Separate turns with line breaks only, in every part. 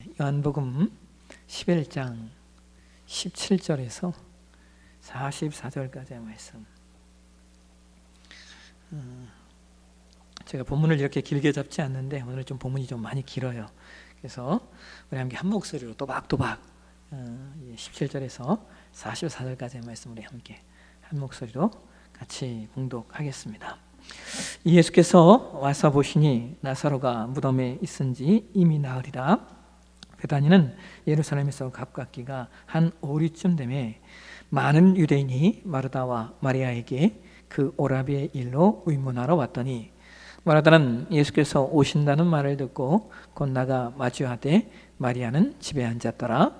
요한복음 11장 17절에서 44절까지의 말씀. 제가 본문을 이렇게 길게 잡지 않는데 오늘 좀 본문이 좀 많이 길어요. 그래서 우리 함께 한 목소리로 또박또박 17절에서 44절까지의 말씀 우리 함께 한 목소리로 같이 봉독하겠습니다. 예수께서 와서 보시니 나사로가 무덤에 있은지 이미 나으리라. 베다니는 예루살렘에서 가깝기가 한 5리쯤 되매 많은 유대인이 마르다와 마리아에게 그 오라비의 일로 의문하러 왔더니 마르다는 예수께서 오신다는 말을 듣고 곧 나가 마주하되 마리아는 집에 앉았더라.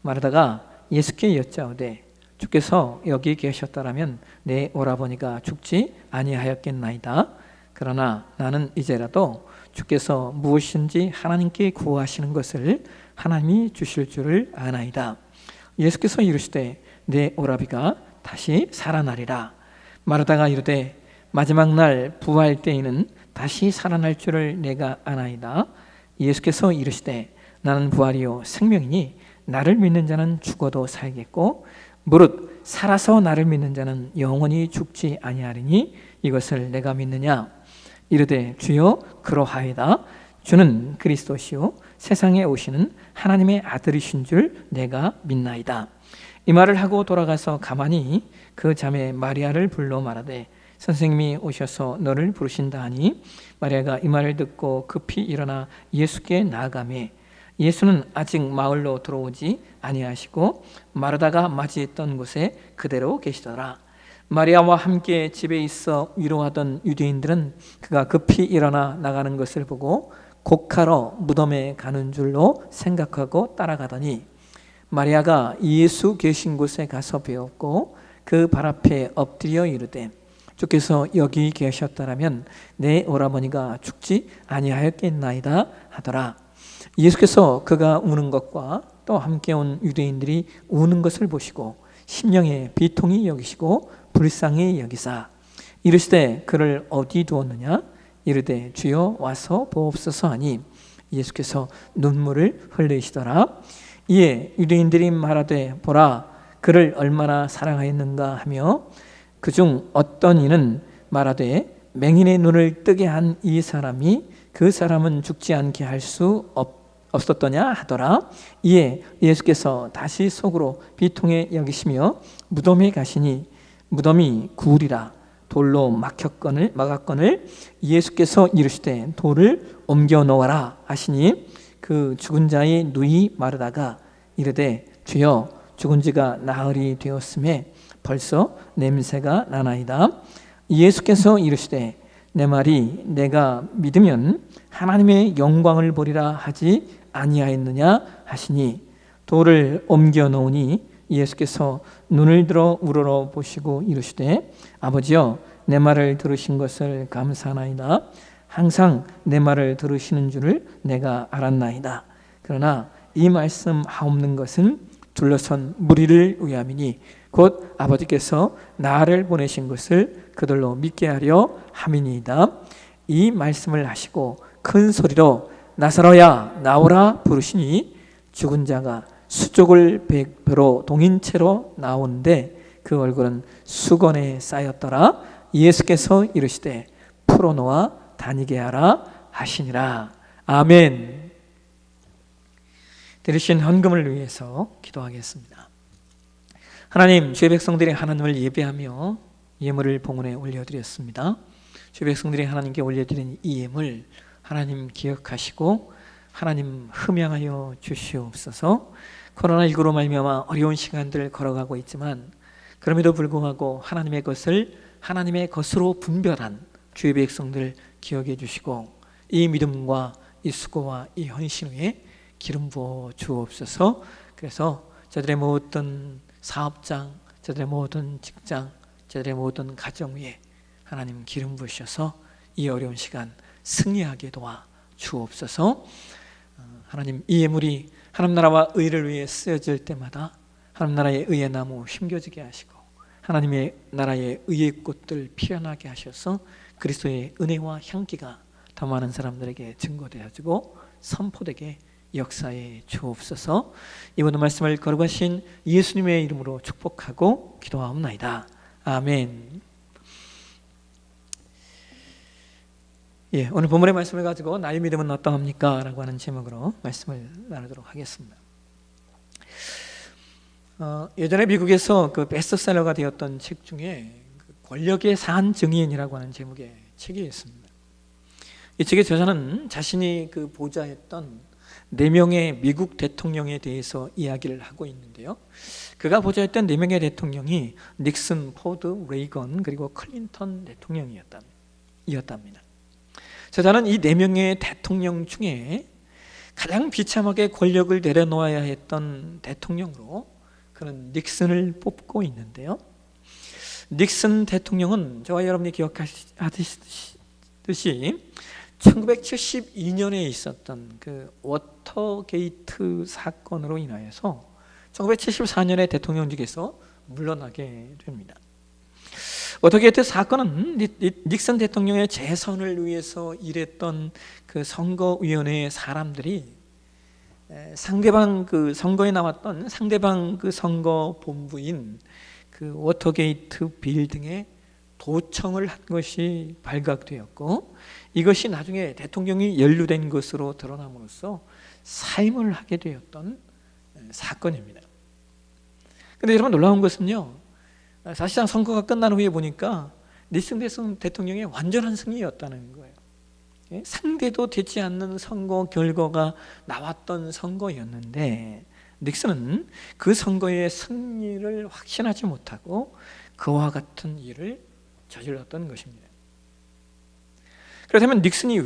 마르다가 예수께 여짜오되 주께서 여기 계셨더라면 내 오라버니가 죽지 아니하였겠나이다. 그러나 나는 이제라도 주께서 무엇인지 하나님께 구하시는 것을 하나님이 주실 줄을 아나이다. 예수께서 이르시되 내 오라비가 다시 살아나리라. 마르다가 이르되 마지막 날 부활 때에는 다시 살아날 줄을 내가 아나이다. 예수께서 이르시되 나는 부활이요 생명이니 나를 믿는 자는 죽어도 살겠고 무릇 살아서 나를 믿는 자는 영원히 죽지 아니하리니 이것을 내가 믿느냐. 이르되 주여 그러하이다. 주는 그리스도시요 세상에 오시는 하나님의 아들이신 줄 내가 믿나이다. 이 말을 하고 돌아가서 가만히 그 자매 마리아를 불러 말하되 선생님이 오셔서 너를 부르신다 하니 마리아가 이 말을 듣고 급히 일어나 예수께 나아가매 예수는 아직 마을로 들어오지 아니하시고 마르다가 맞이했던 곳에 그대로 계시더라. 마리아와 함께 집에 있어 위로하던 유대인들은 그가 급히 일어나 나가는 것을 보고 곡하러 무덤에 가는 줄로 생각하고 따라가더니 마리아가 예수 계신 곳에 가서 배웠고 그 발 앞에 엎드려 이르되 주께서 여기 계셨더라면 내 오라버니가 죽지 아니하였겠나이다 하더라. 예수께서 그가 우는 것과 또 함께 온 유대인들이 우는 것을 보시고 심령에 비통히 여기시고 불쌍히 여기사 이르시되 그를 어디 두었느냐. 이르되 주여 와서 보옵소서 하니 예수께서 눈물을 흘리시더라. 이에 유대인들이 말하되 보라 그를 얼마나 사랑하였는가 하며 그중 어떤 이는 말하되 맹인의 눈을 뜨게 한 이 사람이 그 사람은 죽지 않게 할 수 없었더냐 하더라. 이에 예수께서 다시 속으로 비통에 여기시며 무덤에 가시니 무덤이 구우리라. 돌로 막았거늘 예수께서 이르시되 돌을 옮겨 놓아라 하시니 그 죽은 자의 누이 마르다가 이르되 주여 죽은 지가 나흘이 되었음에 벌써 냄새가 나나이다. 예수께서 이르시되 내 말이 내가 믿으면 하나님의 영광을 보리라 하지 아니하였느냐 하시니 돌을 옮겨 놓으니 예수께서 눈을 들어 우러러 보시고 이르시되 아버지여 내 말을 들으신 것을 감사하나이다. 항상 내 말을 들으시는 줄을 내가 알았나이다. 그러나 이 말씀 하옵는 것은 둘러선 무리를 위함이니 곧 아버지께서 나를 보내신 것을 그들로 믿게 하려 함이니이다. 이 말씀을 하시고 큰 소리로 나사로야 나오라 부르시니 죽은 자가 수족을 배로 동인 채로 나오는데 그 얼굴은 수건에 쌓였더라. 예수께서 이르시되 풀어놓아 다니게 하라 하시니라. 아멘. 들으신 헌금을 위해서 기도하겠습니다. 하나님, 주의 백성들이 하나님을 예배하며 예물을 봉헌에 올려드렸습니다. 주의 백성들이 하나님께 올려드린 이 예물 하나님 기억하시고 하나님 흠양하여 주시옵소서. 코로나19로 말미암아 어려운 시간들을 걸어가고 있지만 그럼에도 불구하고 하나님의 것을 하나님의 것으로 분별한 주의 백성들 기억해 주시고 이 믿음과 이 수고와 이 헌신 위에 기름 부어 주옵소서. 그래서 저들의 모든 사업장, 저들의 모든 직장, 저들의 모든 가정 위에 하나님 기름 부으셔서 이 어려운 시간 승리하게 도와 주옵소서. 하나님 이 예물이 하나님 나라와 의를 위해 쓰여질 때마다 하나님 나라의 의의 나무 심겨지게 하시고 하나님의 나라의 의의 꽃들 피어나게 하셔서 그리스도의 은혜와 향기가 더 많은 사람들에게 증거되어지고 선포되게 역사에 주옵소서. 이번 말씀을 거룩하신 예수님의 이름으로 축복하고 기도하옵나이다. 아멘. 오늘 본문의 말씀을 가지고 나의 믿음은 어떠합니까? 라고 하는 제목으로 말씀을 나누도록 하겠습니다. 예전에 미국에서 그 베스트셀러가 되었던 책 중에 권력의 산 증인이라고 하는 제목의 책이 있습니다. 이 책의 저자는 자신이 그 보좌했던 4명의 미국 대통령에 대해서 이야기를 하고 있는데요. 그가 보좌했던 4명의 대통령이 닉슨, 포드, 레이건 그리고 클린턴 대통령이었답니다. 저자는 이 4명의 대통령 중에 가장 비참하게 권력을 내려놓아야 했던 대통령으로 그는 닉슨을 뽑고 있는데요. 닉슨 대통령은 저와 여러분이 기억하듯이 1972년에 있었던 그 워터게이트 사건으로 인하여서 1974년에 대통령직에서 물러나게 됩니다. 워터게이트 사건은 닉슨 대통령의 재선을 위해서 일했던 그 선거위원회의 사람들이 상대방 그 선거에 나왔던 상대방 그 선거 본부인 그 워터게이트 빌딩에 도청을 한 것이 발각되었고, 이것이 나중에 대통령이 연루된 것으로 드러남으로써 사임을 하게 되었던 사건입니다. 그런데 여러분, 놀라운 것은요, 사실상 선거가 끝난 후에 보니까 닉슨 대통령의 완전한 승리였다는 거예요. 상대도 되지 않는 선거 결과가 나왔던 선거였는데 닉슨은 그 선거의 승리를 확신하지 못하고 그와 같은 일을 저질렀던 것입니다. 그렇다면 닉슨이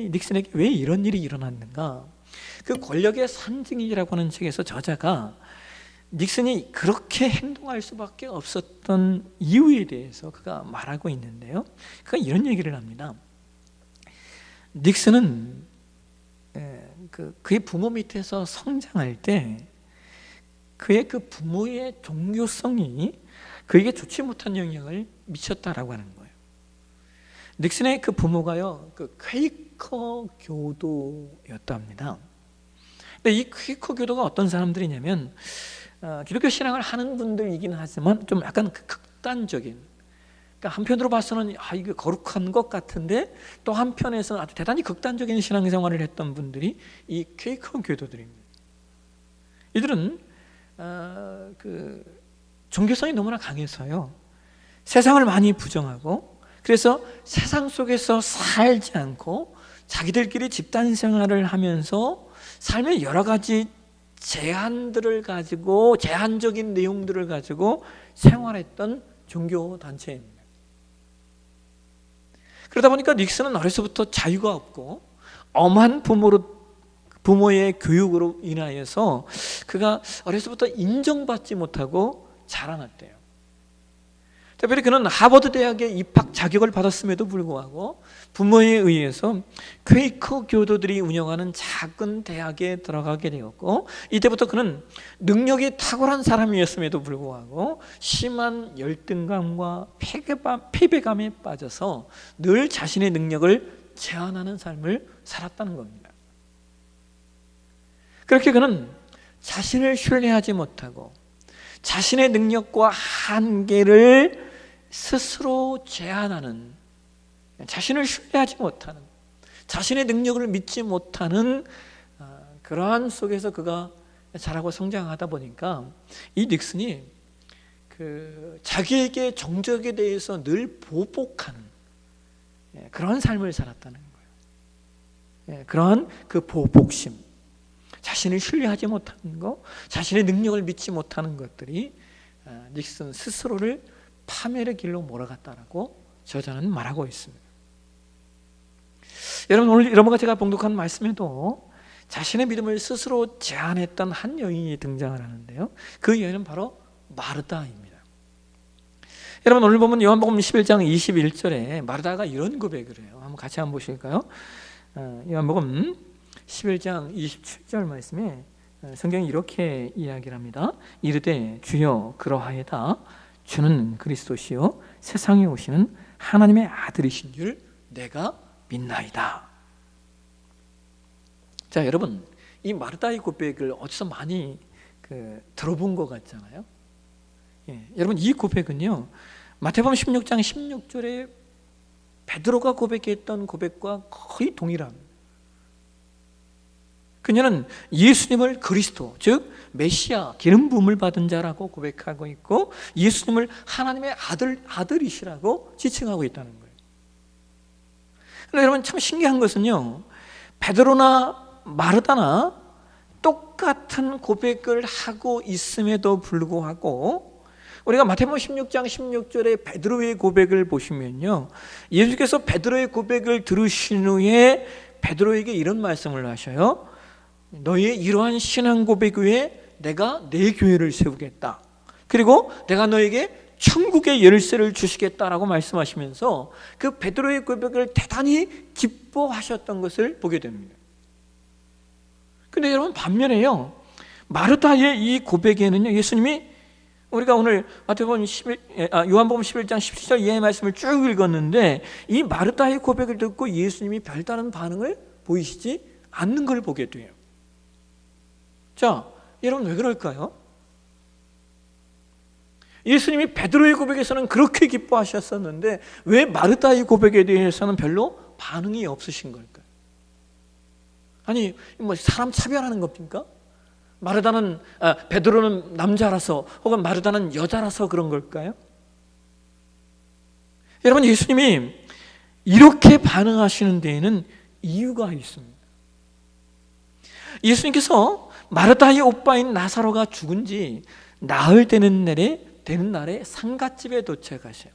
닉슨에게 왜 이런 일이 일어났는가? 그 권력의 산증이라고 하는 책에서 저자가 닉슨이 그렇게 행동할 수밖에 없었던 이유에 대해서 그가 말하고 있는데요. 그가 이런 얘기를 합니다. 닉슨은 그의 부모 밑에서 성장할 때 그의 그 부모의 종교성이 그에게 좋지 못한 영향을 미쳤다라고 하는 거예요. 닉슨의 그 부모가요, 그 퀘이커 교도였답니다. 근데 이 퀘이커 교도가 어떤 사람들이냐면 기독교 신앙을 하는 분들이긴 하지만 좀 약간 극단적인, 그러니까 한편으로 봐서는 이게 거룩한 것 같은데 또 한편에서는 아주 대단히 극단적인 신앙생활을 했던 분들이 이 퀘이커 교도들입니다. 이들은 그 종교성이 너무나 강해서요, 세상을 많이 부정하고, 그래서 세상 속에서 살지 않고 자기들끼리 집단 생활을 하면서 삶의 여러 가지 제한적인 내용들을 가지고 생활했던 종교 단체입니다. 그러다 보니까 닉슨은 어려서부터 자유가 없고 엄한 부모의 교육으로 인하여서 그가 어려서부터 인정받지 못하고 자라났대요. 특별히 그는 하버드 대학에 입학 자격을 받았음에도 불구하고 부모에 의해서 퀘이커 교도들이 운영하는 작은 대학에 들어가게 되었고, 이때부터 그는 능력이 탁월한 사람이었음에도 불구하고 심한 열등감과 패배감에 빠져서 늘 자신의 능력을 제한하는 삶을 살았다는 겁니다. 그렇게 그는 자신을 신뢰하지 못하고 자신의 능력과 한계를 스스로 제한하는, 자신을 신뢰하지 못하는, 자신의 능력을 믿지 못하는 그러한 속에서 그가 자라고 성장하다 보니까 이 닉슨이 그 자기에게 정적에 대해서 늘 보복하는 그런 삶을 살았다는 거예요. 그러한 그 보복심, 자신을 신뢰하지 못하는 것, 자신의 능력을 믿지 못하는 것들이 닉슨 스스로를 파멸의 길로 몰아갔다라고 저자는 말하고 있습니다. 여러분, 오늘 여러분과 제가 봉독한 말씀에도 자신의 믿음을 스스로 제한했던 한 여인이 등장을 하는데요, 그 여인은 바로 마르다입니다. 여러분, 오늘 보면 요한복음 11장 21절에 마르다가 이런 고백을 해요. 한번 같이 한번 보실까요? 요한복음 11장 27절 말씀에 성경이 이렇게 이야기를 합니다. 이르되 주여 그러하이다. 주는 그리스도시요 세상에 오시는 하나님의 아들이신 줄 내가 믿나이다. 자, 여러분, 이 마르다의 고백을 어디서 많이 들어본 것 같잖아요. 예, 여러분, 이 고백은요, 마태복음 16장 16절에 베드로가 고백했던 고백과 거의 동일합니다. 그녀는 예수님을 그리스도, 즉 메시아, 기름 부음을 받은 자라고 고백하고 있고, 예수님을 하나님의 아들이시라고 지칭하고 있다는 거예요. 그런데 여러분, 참 신기한 것은요, 베드로나 마르다나 똑같은 고백을 하고 있음에도 불구하고, 우리가 마태복음 16장 16절에 베드로의 고백을 보시면요, 예수께서 베드로의 고백을 들으신 후에 베드로에게 이런 말씀을 하셔요. 너의 이러한 신앙 고백 위에 내가 내 교회를 세우겠다. 그리고 내가 너에게 천국의 열쇠를 주시겠다라고 말씀하시면서 그 베드로의 고백을 대단히 기뻐하셨던 것을 보게 됩니다. 근데 여러분, 반면에요, 마르다의 이 고백에는요, 예수님이, 우리가 오늘 마태복음 요한복음 11장 17절 이하의 말씀을 쭉 읽었는데, 이 마르다의 고백을 듣고 예수님이 별다른 반응을 보이시지 않는 걸 보게 돼요. 자, 여러분, 왜 그럴까요? 예수님이 베드로의 고백에서는 그렇게 기뻐하셨었는데 왜 마르다의 고백에 대해서는 별로 반응이 없으신 걸까요? 아니, 뭐 사람 차별하는 겁니까? 베드로는 남자라서 혹은 마르다는 여자라서 그런 걸까요? 여러분, 예수님이 이렇게 반응하시는 데에는 이유가 있습니다. 예수님께서 마르다의 오빠인 나사로가 죽은 지 나흘 되는 날에 상갓집에 도착하셔요.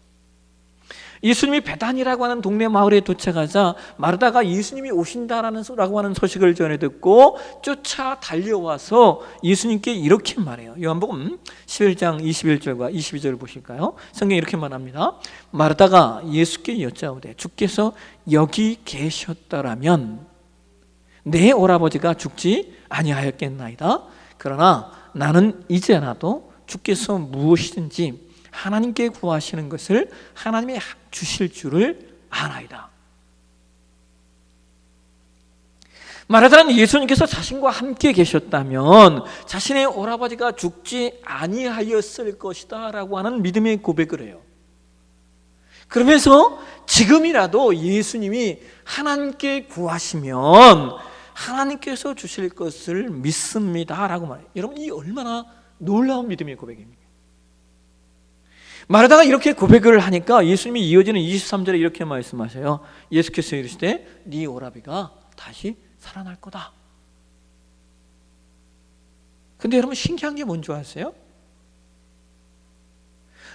예수님이 베단이라고 하는 동네 마을에 도착하자 마르다가 예수님이 오신다라고 하는 소식을 전해 듣고 쫓아 달려와서 예수님께 이렇게 말해요. 요한복음 11장 21절과 22절을 보실까요? 성경에 이렇게 말합니다. 마르다가 예수께 여짜오되 주께서 여기 계셨더라면 내 오라버지가 죽지 아니하였겠나이다. 그러나 나는 이제라도 주께서 무엇이든지 하나님께 구하시는 것을 하나님이 주실 줄을 아나이다. 마르다는 예수님께서 자신과 함께 계셨다면 자신의 오라버지가 죽지 아니하였을 것이다 라고 하는 믿음의 고백을 해요. 그러면서 지금이라도 예수님이 하나님께 구하시면 하나님께서 주실 것을 믿습니다 라고 말해요. 여러분, 이 얼마나 놀라운 믿음의 고백입니까? 마르다가 이렇게 고백을 하니까 예수님이 이어지는 23절에 이렇게 말씀하셔요. 예수께서 이르시되 네 오라비가 다시 살아날 거다. 근데 여러분, 신기한 게 뭔지 아세요?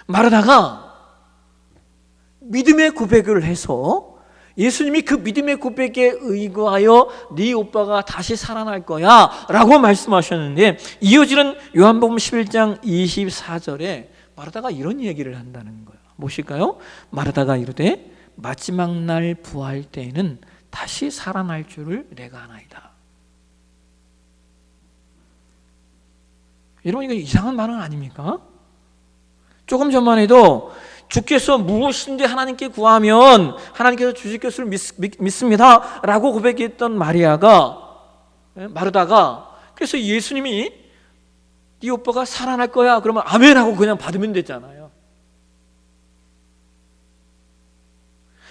마르다가 믿음의 고백을 해서 예수님이 그 믿음의 고백에 의거하여 네 오빠가 다시 살아날 거야 라고 말씀하셨는데, 이어지는 요한복음 11장 24절에 마르다가 이런 얘기를 한다는 거예요. 무엇일까요? 마르다가 이르되 마지막 날 부활 때에는 다시 살아날 줄을 내가 아나이다. 여러분, 이거 이상한 반응 아닙니까? 조금 전만 해도 주께서 무엇인지 하나님께 구하면 하나님께서 주실 것을 믿습니다 라고 고백했던 마르다가, 그래서 예수님이 네 오빠가 살아날 거야 그러면 아멘 하고 그냥 받으면 되잖아요.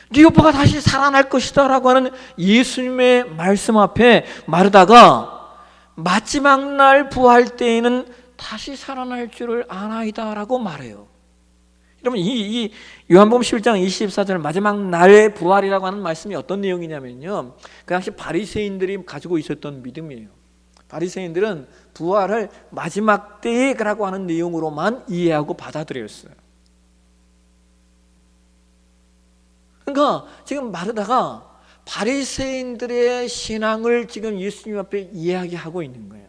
네 오빠가 다시 살아날 것이다 라고 하는 예수님의 말씀 앞에 마르다가 마지막 날 부활 때에는 다시 살아날 줄을 아나이다 라고 말해요. 여러분, 이 요한복음 11장 24절 마지막 날의 부활이라고 하는 말씀이 어떤 내용이냐면요, 그 당시 바리새인들이 가지고 있었던 믿음이에요. 바리새인들은 부활을 마지막 때라고 하는 내용으로만 이해하고 받아들였어요. 그러니까 지금 마르다가 바리새인들의 신앙을 지금 예수님 앞에 이야기하고 있는 거예요.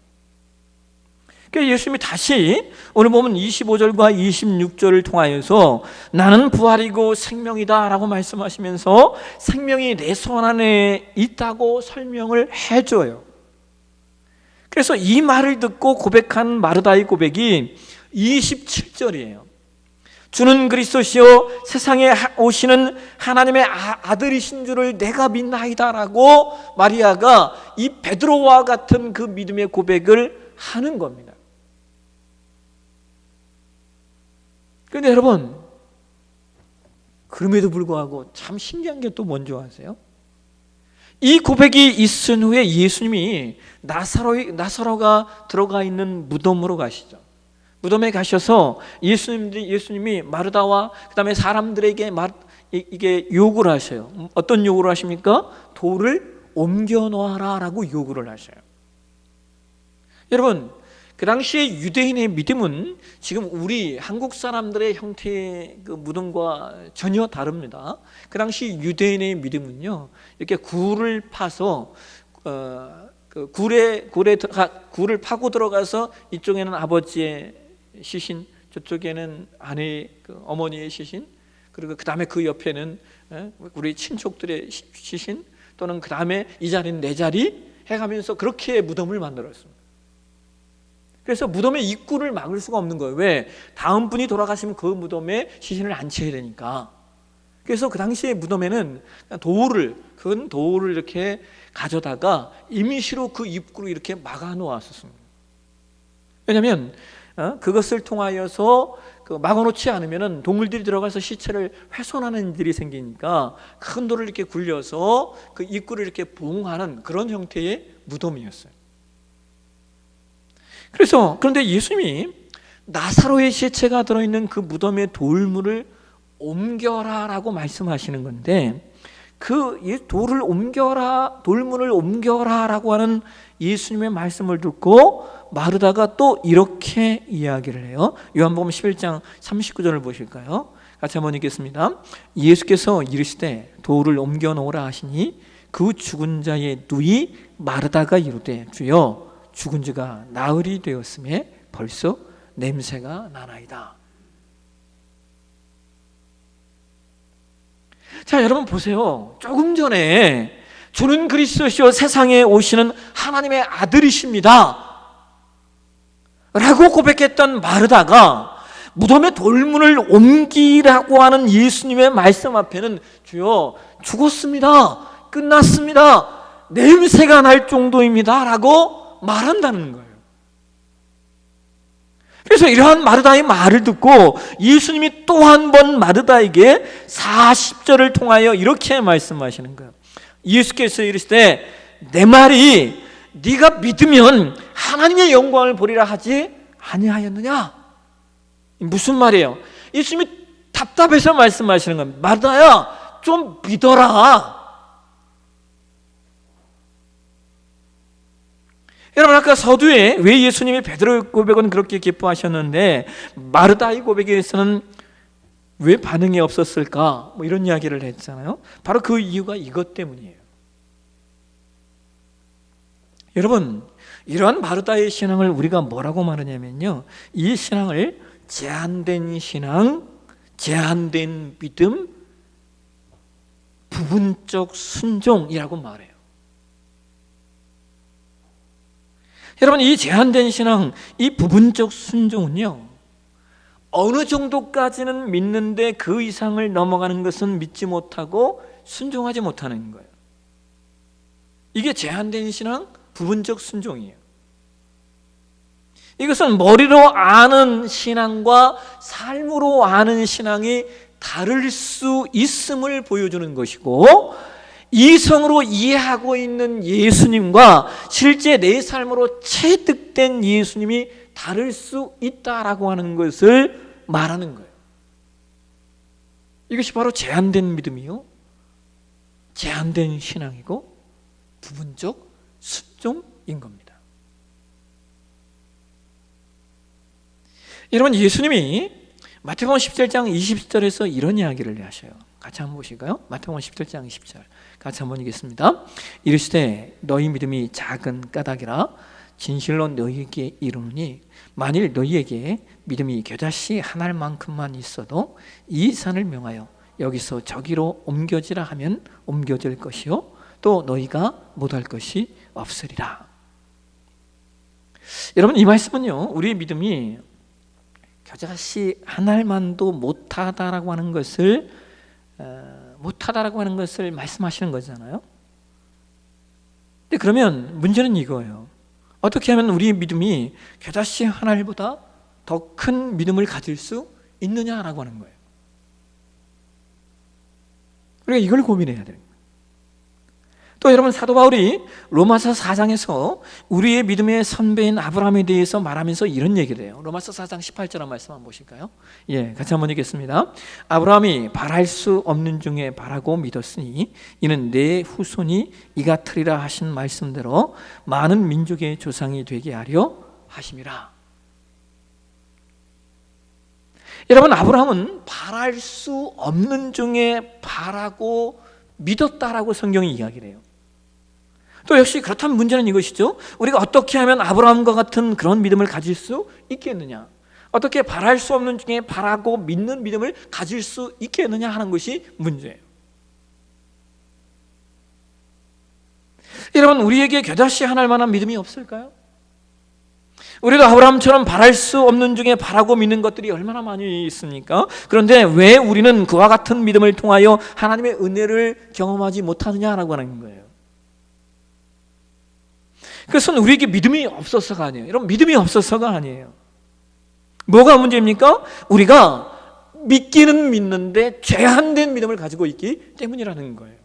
그러니까 예수님이 다시 오늘 보면 25절과 26절을 통하여서 나는 부활이고 생명이다 라고 말씀하시면서 생명이 내 손 안에 있다고 설명을 해줘요. 그래서 이 말을 듣고 고백한 마르다의 고백이 27절이에요. 주는 그리스도시요 세상에 오시는 하나님의 아들이신 줄을 내가 믿나이다라고 마리아가 이 베드로와 같은 그 믿음의 고백을 하는 겁니다. 그런데 여러분, 그럼에도 불구하고 참 신기한 게 또 뭔지 아세요? 이 고백이 있은 후에 예수님이 나사로가 들어가 있는 무덤으로 가시죠. 무덤에 가셔서 예수님이 마르다와 그 다음에 사람들에게 이게 요구를 하셔요. 어떤 요구를 하십니까? 돌을 옮겨 놓아라라고 요구를 하셔요. 여러분, 그 당시에 유대인의 믿음은 지금 우리 한국 사람들의 형태의 그 무덤과 전혀 다릅니다. 그 당시 유대인의 믿음은요, 이렇게 굴을 파서 굴을 파고 들어가서 이쪽에는 아버지의 시신, 저쪽에는 아내, 어머니의 시신, 그리고 그 다음에 그 옆에는 우리 친족들의 시신, 또는 그 다음에 이 자리는 내 자리 해가면서 그렇게 무덤을 만들었습니다. 그래서 무덤의 입구를 막을 수가 없는 거예요. 왜? 다음 분이 돌아가시면 그 무덤에 시신을 안치해야 되니까. 그래서 그 당시에 무덤에는 큰 돌을 이렇게 가져다가 임시로 그 입구로 이렇게 막아 놓았었습니다. 왜냐하면 그것을 통하여서 막아놓지 않으면 동물들이 들어가서 시체를 훼손하는 일이 생기니까 큰 돌을 이렇게 굴려서 그 입구를 이렇게 보호하는 그런 형태의 무덤이었어요. 그런데 예수님이 나사로의 시체가 들어있는 그 무덤의 돌문을 옮겨라라고 말씀하시는 건데, 그 돌문을 옮겨라라고 하는 예수님의 말씀을 듣고 마르다가 또 이렇게 이야기를 해요. 요한복음 11장 39절을 보실까요? 같이 한번 읽겠습니다. 예수께서 이르시되 돌을 옮겨 놓으라 하시니 그 죽은 자의 누이 마르다가 이르되 주여 죽은 자가 나흘이 되었음에 벌써 냄새가 나나이다. 자, 여러분 보세요. 조금 전에 주는 그리스도시요 세상에 오시는 하나님의 아들이십니다 라고 고백했던 마르다가 무덤의 돌문을 옮기라고 하는 예수님의 말씀 앞에는 주여 죽었습니다, 끝났습니다, 냄새가 날 정도입니다 라고 말한다는 거예요. 그래서 이러한 마르다의 말을 듣고 예수님이 또 한 번 마르다에게 40절을 통하여 이렇게 말씀하시는 거예요. 예수께서 이르시되 내 말이 네가 믿으면 하나님의 영광을 보리라 하지 아니하였느냐? 무슨 말이에요? 예수님이 답답해서 말씀하시는 겁니다. 마르다야, 좀 믿어라. 여러분, 아까 서두에 왜 예수님이 베드로의 고백은 그렇게 기뻐하셨는데 마르다의 고백에서는 왜 반응이 없었을까? 이런 이야기를 했잖아요. 바로 그 이유가 이것 때문이에요. 여러분, 이러한 마르다의 신앙을 우리가 뭐라고 말하냐면요, 이 신앙을 제한된 신앙, 제한된 믿음, 부분적 순종이라고 말해요. 여러분, 이 제한된 신앙, 이 부분적 순종은요, 어느 정도까지는 믿는데 그 이상을 넘어가는 것은 믿지 못하고 순종하지 못하는 거예요. 이게 제한된 신앙, 부분적 순종이에요. 이것은 머리로 아는 신앙과 삶으로 아는 신앙이 다를 수 있음을 보여주는 것이고, 이성으로 이해하고 있는 예수님과 실제 내 삶으로 체득된 예수님이 다를 수 있다라고 하는 것을 말하는 거예요. 이것이 바로 제한된 믿음이요, 제한된 신앙이고 부분적 순종인 겁니다. 여러분, 예수님이 마태복음 17장 20절에서 이런 이야기를 하셔요. 같이 한번 보실까요? 마태복음 17장 20절 같이 한번 읽겠습니다. 이르시되 너희 믿음이 작은 까닭이라 진실로 너희에게 이르노니 만일 너희에게 믿음이 겨자씨 한 알만큼만 있어도 이 산을 명하여 여기서 저기로 옮겨지라 하면 옮겨질 것이요 또 너희가 못할 것이 없으리라. 여러분, 이 말씀은요, 우리의 믿음이 겨자씨 하나만도 못하다라고 하는 것을 말씀하시는 거잖아요. 근데 그러면 문제는 이거예요. 어떻게 하면 우리의 믿음이 겨자씨 하나보다 더 큰 믿음을 가질 수 있느냐라고 하는 거예요. 우리가 이걸 고민해야 되는 거예요. 또 여러분, 사도 바울이 로마서 4장에서 우리의 믿음의 선배인 아브라함에 대해서 말하면서 이런 얘기를 해요. 로마서 4장 18절 말씀 한번 보실까요? 예, 같이 한번 읽겠습니다. 아브라함이 바랄 수 없는 중에 바라고 믿었으니 이는 내 후손이 이 같으리라 하신 말씀대로 많은 민족의 조상이 되게 하려 하심이라. 여러분, 아브라함은 바랄 수 없는 중에 바라고 믿었다라고 성경이 이야기를 해요. 또 역시 그렇다면 문제는 이것이죠. 우리가 어떻게 하면 아브라함과 같은 그런 믿음을 가질 수 있겠느냐, 어떻게 바랄 수 없는 중에 바라고 믿는 믿음을 가질 수 있겠느냐 하는 것이 문제예요. 여러분, 우리에게 겨자씨 하나일 만한 믿음이 없을까요? 우리도 아브라함처럼 바랄 수 없는 중에 바라고 믿는 것들이 얼마나 많이 있습니까? 그런데 왜 우리는 그와 같은 믿음을 통하여 하나님의 은혜를 경험하지 못하느냐라고 하는 거예요. 그것은 우리에게 믿음이 없어서가 아니에요. 여러분, 믿음이 없어서가 아니에요. 뭐가 문제입니까? 우리가 믿기는 믿는데 제한된 믿음을 가지고 있기 때문이라는 거예요.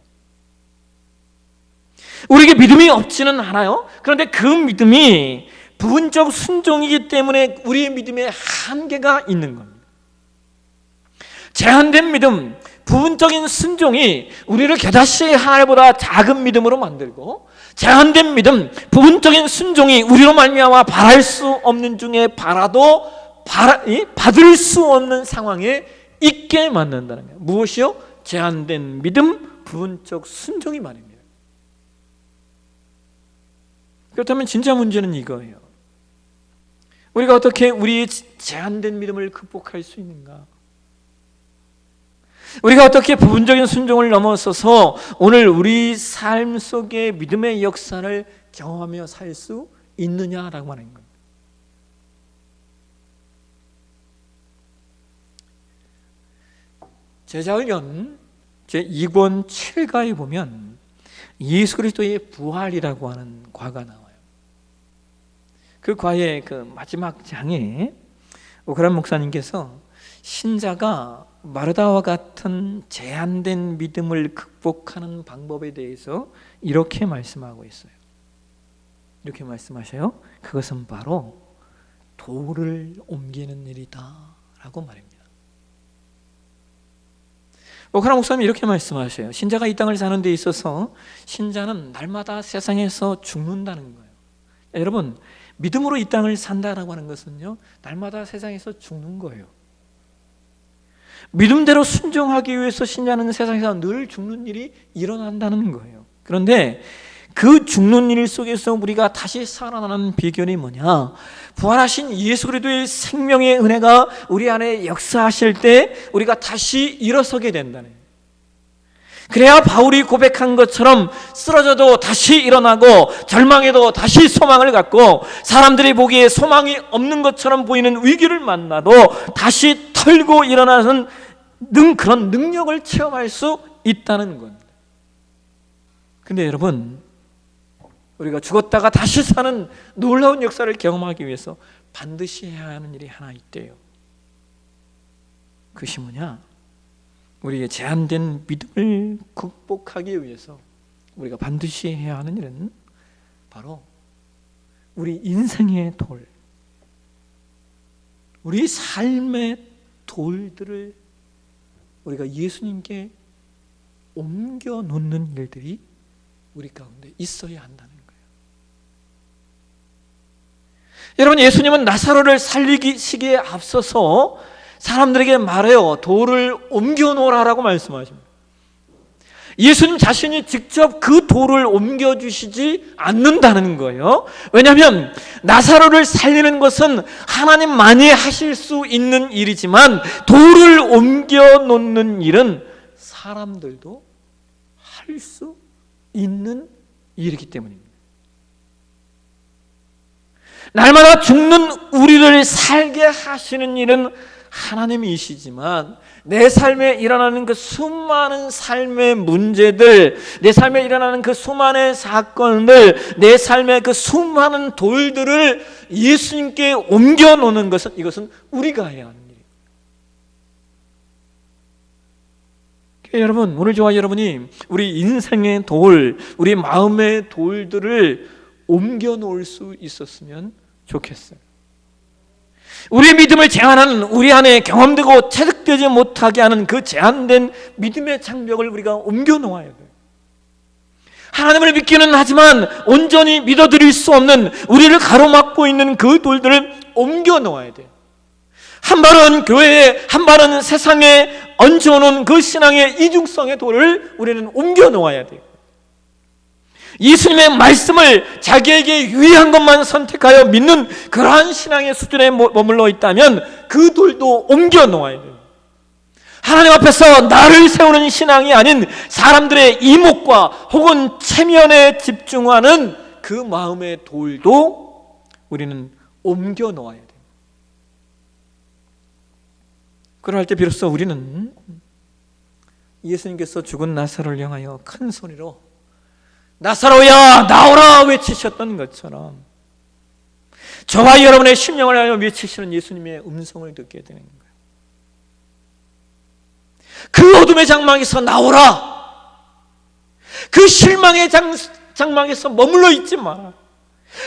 우리에게 믿음이 없지는 않아요. 그런데 그 믿음이 부분적 순종이기 때문에 우리의 믿음에 한계가 있는 겁니다. 제한된 믿음, 부분적인 순종이 우리를 겨자씨 하나보다 작은 믿음으로 만들고, 제한된 믿음, 부분적인 순종이 우리로 말미암아 바랄 수 없는 중에 바라도 받을 수 없는 상황에 있게 만든다는 거예요. 무엇이요? 제한된 믿음, 부분적 순종이 말입니다. 그렇다면 진짜 문제는 이거예요. 우리가 어떻게 우리의 제한된 믿음을 극복할 수 있는가? 우리가 어떻게 부분적인 순종을 넘어서서 오늘 우리 삶 속에 믿음의 역사를 경험하며 살 수 있느냐라고 하는 겁니다. 제자훈련 제2권 7가에 보면 예수 그리스도의 부활이라고 하는 과가 나와요. 그 과의 그 마지막 장에 오그란 목사님께서 신자가 마르다와 같은 제한된 믿음을 극복하는 방법에 대해서 이렇게 말씀하고 있어요. 이렇게 말씀하셔요. 그것은 바로 돌을 옮기는 일이다 라고 말입니다. 오그란 목사님이 이렇게 말씀하셔요. 신자가 이 땅을 사는 데 있어서 신자는 날마다 세상에서 죽는다는 거예요. 여러분, 믿음으로 이 땅을 산다라고 하는 것은요, 날마다 세상에서 죽는 거예요. 믿음대로 순종하기 위해서 신자는 세상에서 늘 죽는 일이 일어난다는 거예요. 그런데 그 죽는 일 속에서 우리가 다시 살아나는 비결이 뭐냐? 부활하신 예수 그리스도의 생명의 은혜가 우리 안에 역사하실 때 우리가 다시 일어서게 된다는 거예요. 그래야 바울이 고백한 것처럼 쓰러져도 다시 일어나고 절망해도 다시 소망을 갖고 사람들이 보기에 소망이 없는 것처럼 보이는 위기를 만나도 다시 털고 일어나는 그런 능력을 체험할 수 있다는 겁니다. 근데 여러분, 우리가 죽었다가 다시 사는 놀라운 역사를 경험하기 위해서 반드시 해야 하는 일이 하나 있대요. 그것이 뭐냐? 우리의 제한된 믿음을 극복하기 위해서 우리가 반드시 해야 하는 일은 바로 우리 인생의 돌, 우리 삶의 돌들을 우리가 예수님께 옮겨 놓는 일들이 우리 가운데 있어야 한다는 거예요. 여러분, 예수님은 나사로를 살리시기에 앞서서 사람들에게 말해요. 돌을 옮겨 놓으라고 말씀하십니다. 예수님 자신이 직접 그 돌을 옮겨주시지 않는다는 거예요. 왜냐하면 나사로를 살리는 것은 하나님만이 하실 수 있는 일이지만 돌을 옮겨 놓는 일은 사람들도 할 수 있는 일이기 때문입니다. 날마다 죽는 우리를 살게 하시는 일은 하나님이시지만 내 삶에 일어나는 그 수많은 삶의 문제들, 내 삶에 일어나는 그 수많은 사건들, 내 삶의 그 수많은 돌들을 예수님께 옮겨놓는 것은, 이것은 우리가 해야 하는 일이에요. 여러분, 오늘 저와 여러분이 우리 인생의 돌, 우리 마음의 돌들을 옮겨놓을 수 있었으면 좋겠어요. 우리의 믿음을 제한하는, 우리 안에 경험되고 체득되지 못하게 하는 그 제한된 믿음의 장벽을 우리가 옮겨놓아야 돼요. 하나님을 믿기는 하지만 온전히 믿어드릴 수 없는, 우리를 가로막고 있는 그 돌들을 옮겨놓아야 돼요. 한 발은 교회에, 한 발은 세상에 얹혀놓은 그 신앙의 이중성의 돌을 우리는 옮겨놓아야 돼요. 예수님의 말씀을 자기에게 유의한 것만 선택하여 믿는 그러한 신앙의 수준에 머물러 있다면 그 돌도 옮겨 놓아야 돼요. 하나님 앞에서 나를 세우는 신앙이 아닌 사람들의 이목과 혹은 체면에 집중하는 그 마음의 돌도 우리는 옮겨 놓아야 돼요. 그럴 때 비로소 우리는 예수님께서 죽은 나사로를 향하여 큰 소리로 나사로야 나오라 외치셨던 것처럼 저와 여러분의 심령을 하여 외치시는 예수님의 음성을 듣게 되는 거예요. 그 어둠의 장막에서 나오라. 그 실망의 장막에서 머물러 있지 마라.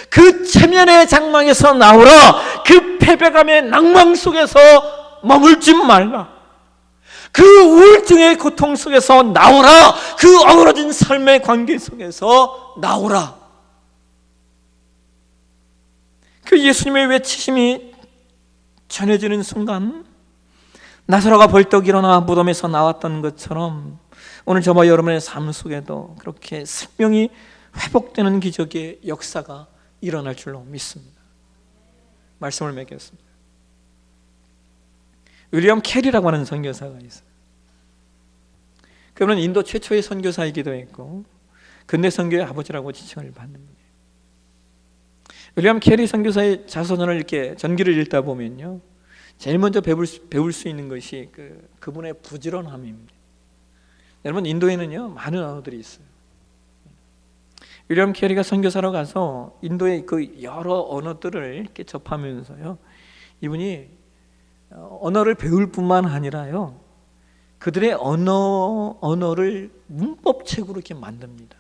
그 체면의 장막에서 나오라. 그 패배감의 낭망 속에서 머물지 말라. 그 우울증의 고통 속에서 나오라. 그 어그러진 삶의 관계 속에서 나오라. 그 예수님의 외치심이 전해지는 순간 나사로가 벌떡 일어나 무덤에서 나왔던 것처럼 오늘 저와 여러분의 삶 속에도 그렇게 생명이 회복되는 기적의 역사가 일어날 줄로 믿습니다. 말씀을 맺겠습니다. 윌리엄 캐리라고 하는 선교사가 있어요. 그분은 인도 최초의 선교사이기도 했고 근대 선교의 아버지라고 지칭을 받는 분이에요. 윌리엄 캐리 선교사의 자서전을 이렇게 전기를 읽다 보면요, 제일 먼저 배울 수 있는 것이 그분의 부지런함입니다. 여러분, 인도에는요 많은 언어들이 있어요. 윌리엄 캐리가 선교사로 가서 인도의 그 여러 언어들을 이렇게 접하면서요, 이분이 언어를 배울 뿐만 아니라요, 그들의 언어를 문법책으로 이렇게 만듭니다.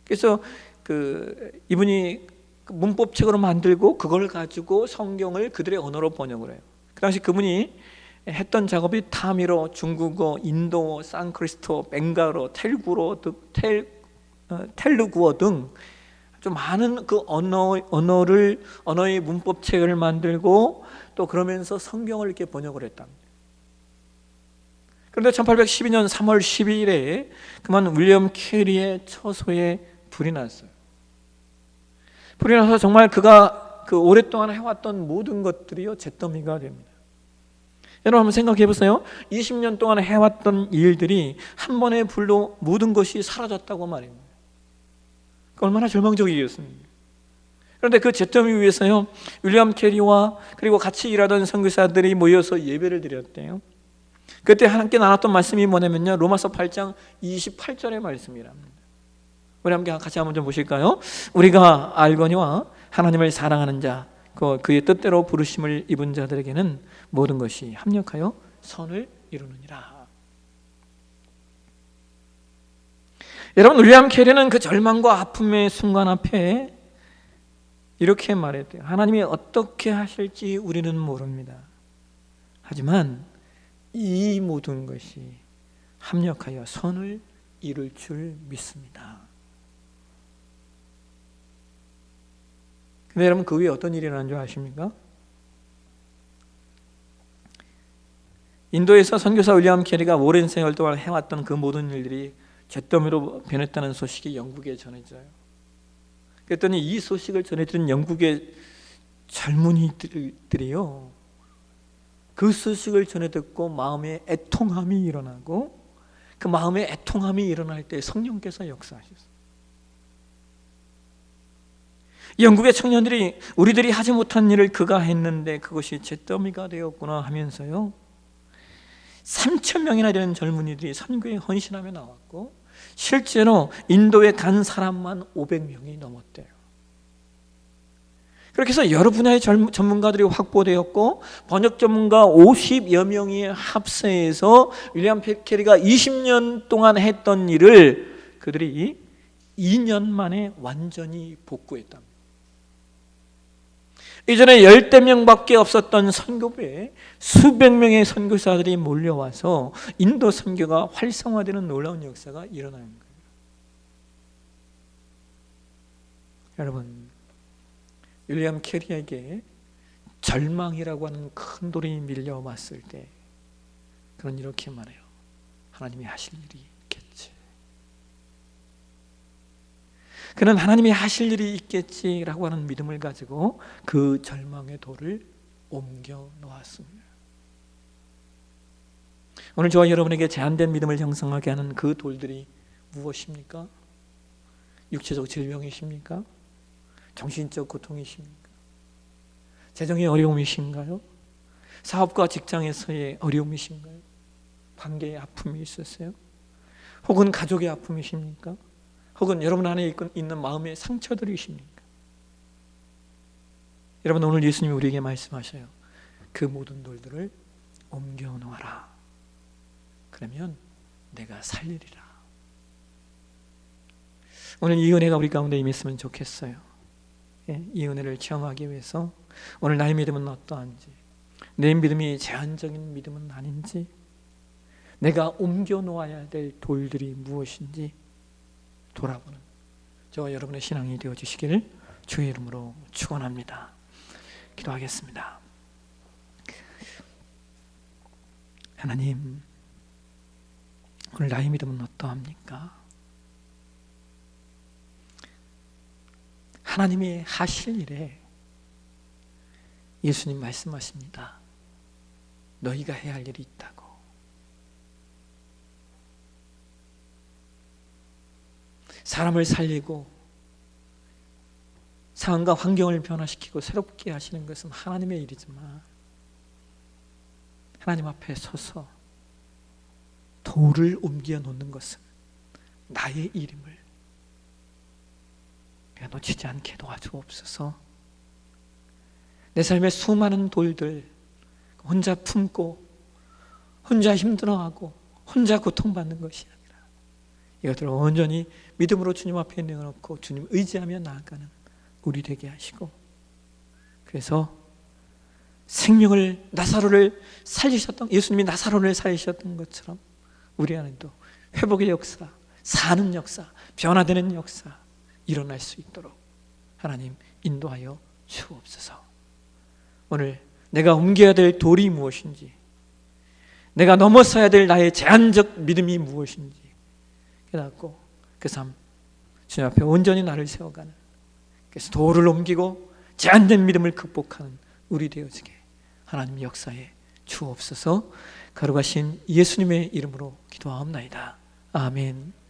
그래서 이분이 문법책으로 만들고 그걸 가지고 성경을 그들의 언어로 번역을 해요. 그 당시 그분이 했던 작업이 타미로, 중국어, 인도, 산크리스토, 벵갈어, 텔루구어 등 좀 많은 그 언어의 문법책을 만들고 또 그러면서 성경을 이렇게 번역을 했답니다. 그런데 1812년 3월 12일에 그만 윌리엄 캐리의 처소에 불이 났어요. 불이 나서 정말 그가 오랫동안 해왔던 모든 것들이요 잿더미가 됩니다. 여러분 한번 생각해 보세요. 20년 동안 해왔던 일들이 한 번의 불로 모든 것이 사라졌다고 말입니다. 얼마나 절망적이겠습니까? 그런데 그 잿더미 위에서요, 윌리엄 캐리와 그리고 같이 일하던 선교사들이 모여서 예배를 드렸대요. 그때 함께 나눴던 말씀이 뭐냐면요, 로마서 8장 28절의 말씀이랍니다. 우리 함께 같이 한번 좀 보실까요? 우리가 알거니와 하나님을 사랑하는 자, 그의 뜻대로 부르심을 입은 자들에게는 모든 것이 합력하여 선을 이루느니라. 여러분, 윌리엄 캐리는 그 절망과 아픔의 순간 앞에 이렇게 말했대요. 하나님이 어떻게 하실지 우리는 모릅니다. 하지만 이 모든 것이 합력하여 선을 이룰 줄 믿습니다. 근데 여러분, 그 위에 어떤 일이 일어난 줄 아십니까? 인도에서 선교사 윌리엄 캐리가 오랜 세월 동안 해왔던 그 모든 일들이 잿더미로 변했다는 소식이 영국에 전해져요. 그랬더니 이 소식을 전해드린 영국의 젊은이들이요, 그 소식을 전해 듣고 마음에 애통함이 일어나고, 그 마음에 애통함이 일어날 때 성령께서 역사하셨어요. 영국의 청년들이 우리들이 하지 못한 일을 그가 했는데 그것이 잿더미가 되었구나 하면서요, 3,000명이나 되는 젊은이들이 선교에 헌신하며 나왔고, 실제로 인도에 간 사람만 500명이 넘었대요. 그렇게 해서 여러 분야의 전문가들이 확보되었고, 번역 전문가 50여 명이 합세해서 윌리엄 캐리가 20년 동안 했던 일을 그들이 2년 만에 완전히 복구했답니다. 이전에 10대 명밖에 없었던 선교부에 수백 명의 선교사들이 몰려와서 인도 선교가 활성화되는 놀라운 역사가 일어나는 거예요. 여러분, 윌리엄 캐리에게 절망이라고 하는 큰 돌이 밀려왔을 때 그는 이렇게 말해요. 하나님이 하실 일이 있겠지. 그는 하나님이 하실 일이 있겠지라고 하는 믿음을 가지고 그 절망의 돌을 옮겨 놓았습니다. 오늘 저와 여러분에게 제한된 믿음을 형성하게 하는 그 돌들이 무엇입니까? 육체적 질병이십니까? 정신적 고통이십니까? 재정의 어려움이신가요? 사업과 직장에서의 어려움이신가요? 관계의 아픔이 있으세요? 혹은 가족의 아픔이십니까? 혹은 여러분 안에 있는 마음의 상처들이십니까? 여러분, 오늘 예수님이 우리에게 말씀하셔요. 그 모든 돌들을 옮겨 놓아라. 그러면 내가 살리리라. 오늘 이 은혜가 우리 가운데 임했으면 좋겠어요. 이 은혜를 체험하기 위해서 오늘 나의 믿음은 어떠한지, 내 믿음이 제한적인 믿음은 아닌지, 내가 옮겨 놓아야 될 돌들이 무엇인지 돌아보는 저와 여러분의 신앙이 되어주시기를 주의 이름으로 축원합니다. 기도하겠습니다. 하나님, 오늘 나의 믿음은 어떠합니까? 하나님이 하실 일에 예수님 말씀하십니다. 너희가 해야 할 일이 있다고. 사람을 살리고 상황과 환경을 변화시키고 새롭게 하시는 것은 하나님의 일이지만, 하나님 앞에 서서 돌을 옮겨 놓는 것은 나의 일임을 우리가 놓치지 않게 도와주옵소서. 내 삶의 수많은 돌들 혼자 품고 혼자 힘들어하고 혼자 고통받는 것이 아니라 이것들을 온전히 믿음으로 주님 앞에 내어놓고 주님 의지하며 나아가는 우리 되게 하시고, 그래서 생명을, 나사로를 살리셨던, 예수님이 나사로를 살리셨던 것처럼 우리 안에도 회복의 역사, 사는 역사, 변화되는 역사 일어날 수 있도록 하나님 인도하여 주옵소서. 오늘 내가 옮겨야 될 돌이 무엇인지, 내가 넘어서야 될 나의 제한적 믿음이 무엇인지 깨닫고 그 삶 주님 앞에 온전히 나를 세워가는, 그래서 돌을 옮기고 제한된 믿음을 극복하는 우리 되어지게 하나님 역사에 주옵소서. 거룩하신 예수님의 이름으로 기도하옵나이다. 아멘.